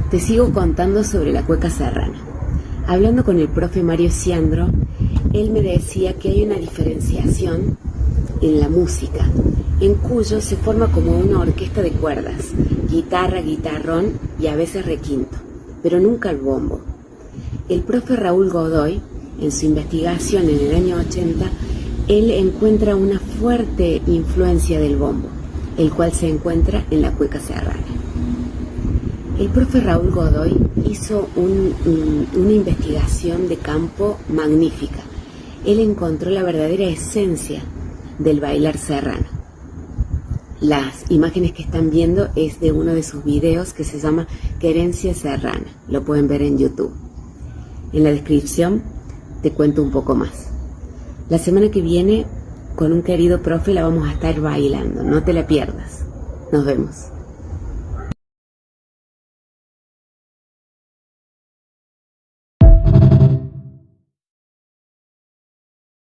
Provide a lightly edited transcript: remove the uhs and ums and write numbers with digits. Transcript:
Te sigo contando sobre la cueca serrana. Hablando con el profe Mario Ciandro, él me decía que hay una diferenciación en la música, en Cuyo se forma como una orquesta de cuerdas, guitarra, guitarrón y a veces requinto, pero nunca el bombo. El profe Raúl Godoy, en su investigación en el año 80, él encuentra una fuerte influencia del bombo, el cual se encuentra en la cueca serrana. El profe Raúl Godoy hizo una investigación de campo magnífica. Él encontró la verdadera esencia del bailar serrano. Las imágenes que están viendo es de uno de sus videos que se llama Querencia Serrana. Lo pueden ver en YouTube. En la descripción te cuento un poco más. La semana que viene, con un querido profe, la vamos a estar bailando. No te la pierdas. Nos vemos.